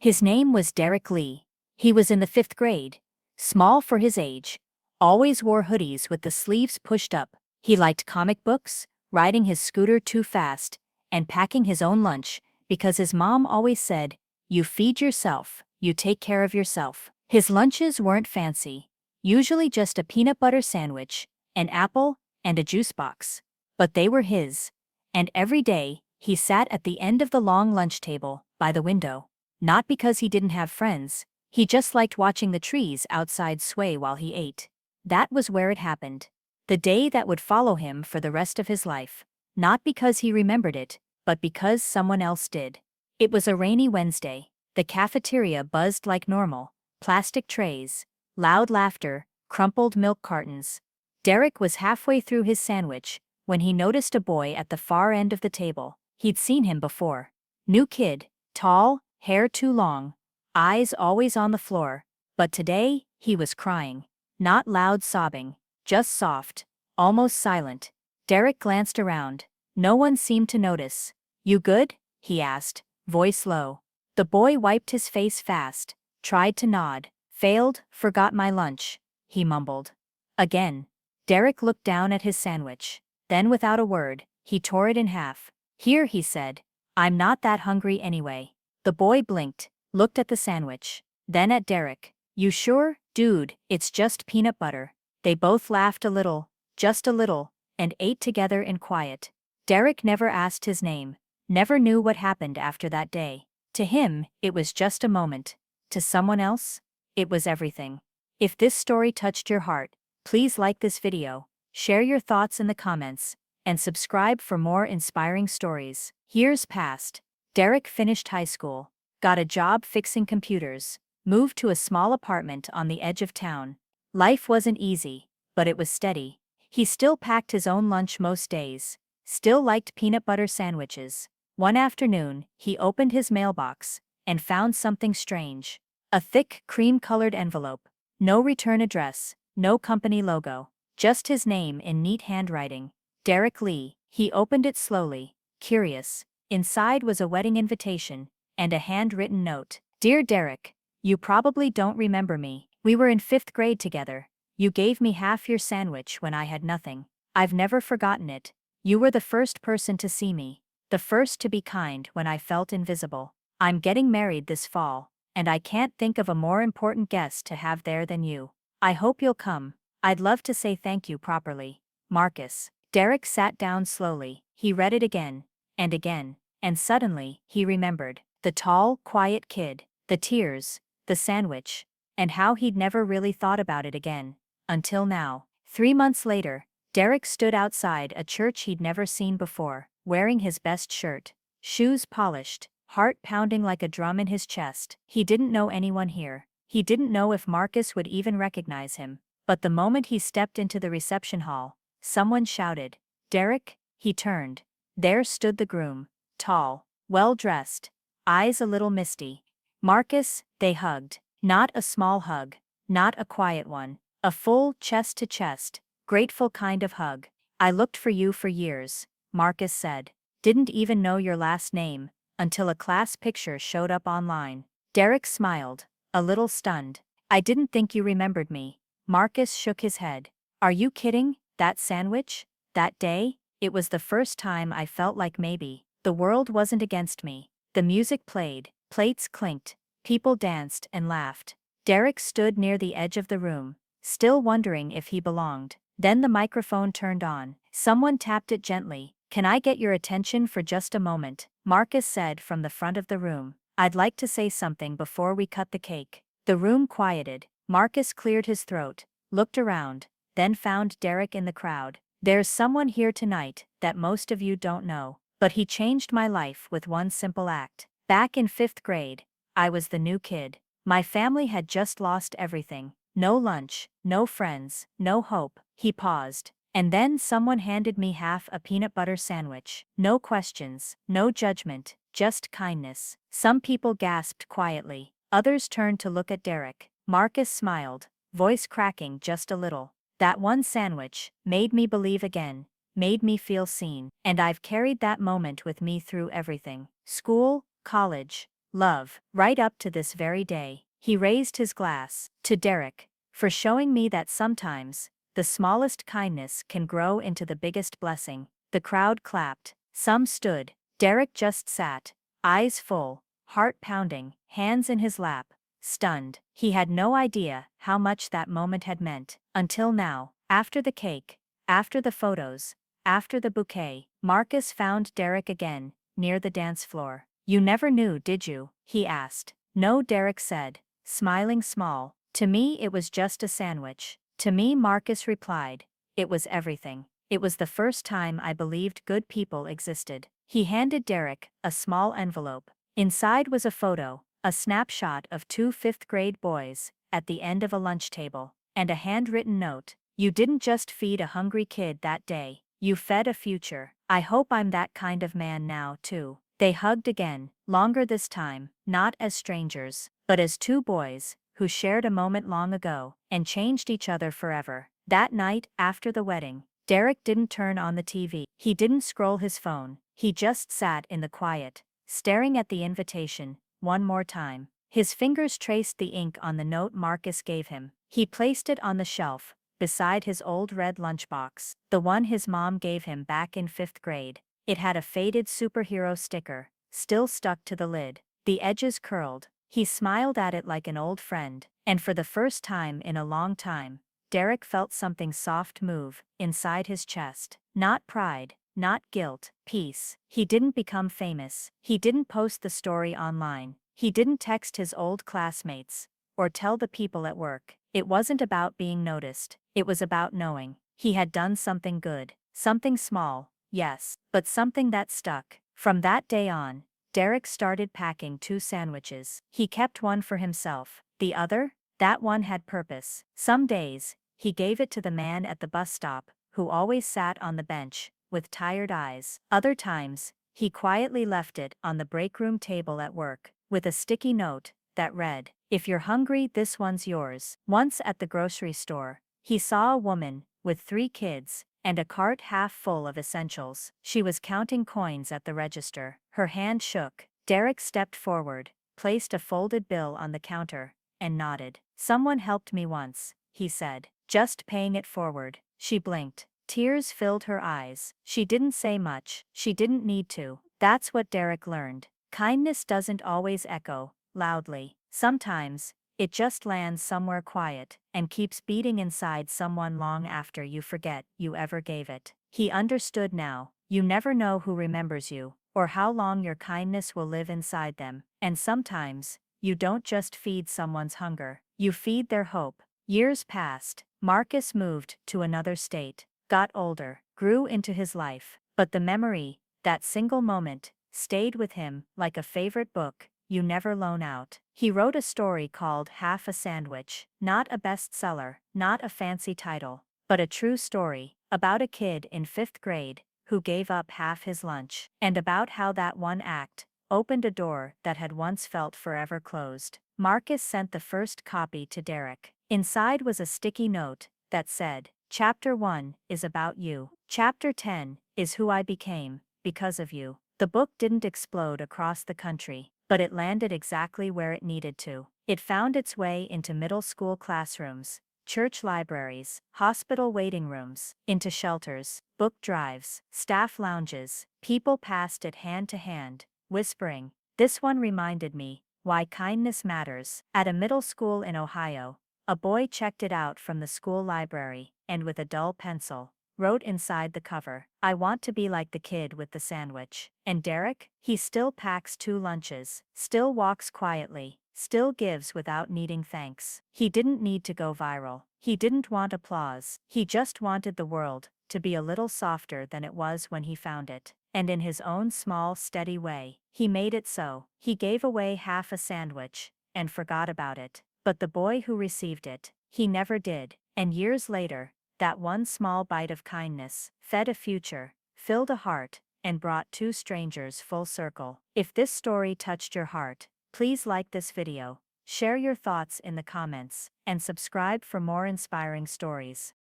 His name was Derek Lee. He was in the 5th grade. Small for his age. Always wore hoodies with the sleeves pushed up. He liked comic books, riding his scooter too fast, and packing his own lunch, because his mom always said, "You feed yourself, you take care of yourself." His lunches weren't fancy. Usually just a peanut butter sandwich, an apple, and a juice box. But they were his. And every day, he sat at the end of the long lunch table, by the window. Not because he didn't have friends, he just liked watching the trees outside sway while he ate. That was where it happened. The day that would follow him for the rest of his life. Not because he remembered it, but because someone else did. It was a rainy Wednesday. The cafeteria buzzed like normal. Plastic trays, loud laughter, crumpled milk cartons. Derek was halfway through his sandwich when he noticed a boy at the far end of the table. He'd seen him before. New kid, tall, hair too long, eyes always on the floor, but today, he was crying. Not loud sobbing, just soft, almost silent. Derek glanced around. No one seemed to notice. "You good?" he asked, voice low. The boy wiped his face fast, tried to nod, failed, "Forgot my lunch," he mumbled. Again. Derek looked down at his sandwich. Then without a word, he tore it in half. "Here," he said. "I'm not that hungry anyway." The boy blinked, looked at the sandwich, then at Derek. "You sure, dude, it's just peanut butter?" They both laughed a little, just a little, and ate together in quiet. Derek never asked his name, never knew what happened after that day. To him, it was just a moment. To someone else, it was everything. If this story touched your heart, please like this video, share your thoughts in the comments, and subscribe for more inspiring stories. Years passed. Derek finished high school, got a job fixing computers, moved to a small apartment on the edge of town. Life wasn't easy, but it was steady. He still packed his own lunch most days, still liked peanut butter sandwiches. One afternoon, he opened his mailbox and found something strange. A thick, cream-colored envelope. No return address, no company logo, just his name in neat handwriting. Derek Lee. He opened it slowly, curious. Inside was a wedding invitation and a handwritten note. "Dear Derek, you probably don't remember me. We were in 5th grade together. You gave me half your sandwich when I had nothing. I've never forgotten it. You were the first person to see me, the first to be kind when I felt invisible. I'm getting married this fall, and I can't think of a more important guest to have there than you. I hope you'll come. I'd love to say thank you properly. Marcus." Derek sat down slowly. He read it again, and suddenly, he remembered. The tall, quiet kid, the tears, the sandwich, and how he'd never really thought about it again. Until now. 3 months later, Derek stood outside a church he'd never seen before, wearing his best shirt, shoes polished, heart pounding like a drum in his chest. He didn't know anyone here. He didn't know if Marcus would even recognize him. But the moment he stepped into the reception hall, someone shouted, "Derek?" He turned. There stood the groom, tall, well-dressed, eyes a little misty. "Marcus," they hugged. Not a small hug, not a quiet one, a full, chest-to-chest, grateful kind of hug. "I looked for you for years," Marcus said. "Didn't even know your last name, until a class picture showed up online." Derek smiled, a little stunned. "I didn't think you remembered me." Marcus shook his head. "Are you kidding? That sandwich? That day? It was the first time I felt like maybe the world wasn't against me." The music played, plates clinked, people danced and laughed. Derek stood near the edge of the room, still wondering if he belonged. Then the microphone turned on. Someone tapped it gently. "Can I get your attention for just a moment?" Marcus said from the front of the room. "I'd like to say something before we cut the cake." The room quieted. Marcus cleared his throat, looked around, then found Derek in the crowd. "There's someone here tonight that most of you don't know, but he changed my life with one simple act. Back in 5th grade, I was the new kid. My family had just lost everything. No lunch, no friends, no hope." He paused. "And then someone handed me half a peanut butter sandwich. No questions, no judgment, just kindness." Some people gasped quietly. Others turned to look at Derek. Marcus smiled, voice cracking just a little. "That one sandwich made me believe again, made me feel seen. And I've carried that moment with me through everything. School, college, love, right up to this very day. He raised his glass to Derek, for showing me that sometimes, the smallest kindness can grow into the biggest blessing. The crowd clapped. Some stood. Derek just sat, eyes full, heart pounding, hands in his lap, stunned. He had no idea how much that moment had meant, until now. After the cake, after the photos, after the bouquet, Marcus found Derek again, near the dance floor. "You never knew, did you?" he asked. "No," Derek said, smiling small. "To me it was just a sandwich." "To me," Marcus replied, "it was everything. It was the first time I believed good people existed." He handed Derek a small envelope. Inside was a photo, a snapshot of two fifth-grade boys, at the end of a lunch table, and a handwritten note. "You didn't just feed a hungry kid that day, you fed a future. I hope I'm that kind of man now, too." They hugged again, longer this time, not as strangers, but as two boys, who shared a moment long ago, and changed each other forever. That night, after the wedding, Derek didn't turn on the TV. He didn't scroll his phone. He just sat in the quiet, staring at the invitation, one more time. His fingers traced the ink on the note Marcus gave him. He placed it on the shelf, beside his old red lunchbox, the one his mom gave him back in 5th grade. It had a faded superhero sticker, still stuck to the lid. The edges curled. He smiled at it like an old friend, and for the first time in a long time, Derek felt something soft move inside his chest. Not pride, not guilt, peace. He didn't become famous. He didn't post the story online. He didn't text his old classmates, or tell the people at work. It wasn't about being noticed. It was about knowing he had done something good. Something small, yes, but something that stuck. From that day on, Derek started packing 2 sandwiches. He kept one for himself. The other? That one had purpose. Some days, he gave it to the man at the bus stop, who always sat on the bench, with tired eyes. Other times, he quietly left it on the break room table at work, with a sticky note that read, "If you're hungry, this one's yours." Once at the grocery store, he saw a woman with 3 kids and a cart half full of essentials. She was counting coins at the register. Her hand shook. Derek stepped forward, placed a folded bill on the counter, and nodded. "Someone helped me once," he said, just paying it forward. She blinked. Tears filled her eyes. She didn't say much. She didn't need to. That's what Derek learned. Kindness doesn't always echo loudly. Sometimes, it just lands somewhere quiet and keeps beating inside someone long after you forget you ever gave it. He understood now. You never know who remembers you, or how long your kindness will live inside them. And sometimes, you don't just feed someone's hunger, you feed their hope. Years passed. Marcus moved to another state, got older, grew into his life. But the memory, that single moment, stayed with him like a favorite book you never loan out. He wrote a story called Half a Sandwich. Not a bestseller, not a fancy title, but a true story, about a kid in 5th grade who gave up half his lunch, and about how that one act opened a door that had once felt forever closed. Marcus sent the first copy to Derek. Inside was a sticky note that said, "Chapter 1 is about you. Chapter 10 is who I became because of you." The book didn't explode across the country, but it landed exactly where it needed to. It found its way into middle school classrooms, church libraries, hospital waiting rooms, into shelters, book drives, staff lounges. People passed it hand to hand, whispering, "This one reminded me why kindness matters." At a middle school in Ohio, a boy checked it out from the school library, and with a dull pencil, wrote inside the cover, "I want to be like the kid with the sandwich." And Derek? He still packs 2 lunches, still walks quietly, still gives without needing thanks. He didn't need to go viral. He didn't want applause. He just wanted the world to be a little softer than it was when he found it. And in his own small, steady way, he made it so. He gave away half a sandwich, and forgot about it. But the boy who received it, he never did. And years later, that one small bite of kindness fed a future, filled a heart, and brought 2 strangers full circle. If this story touched your heart, please like this video, share your thoughts in the comments, and subscribe for more inspiring stories.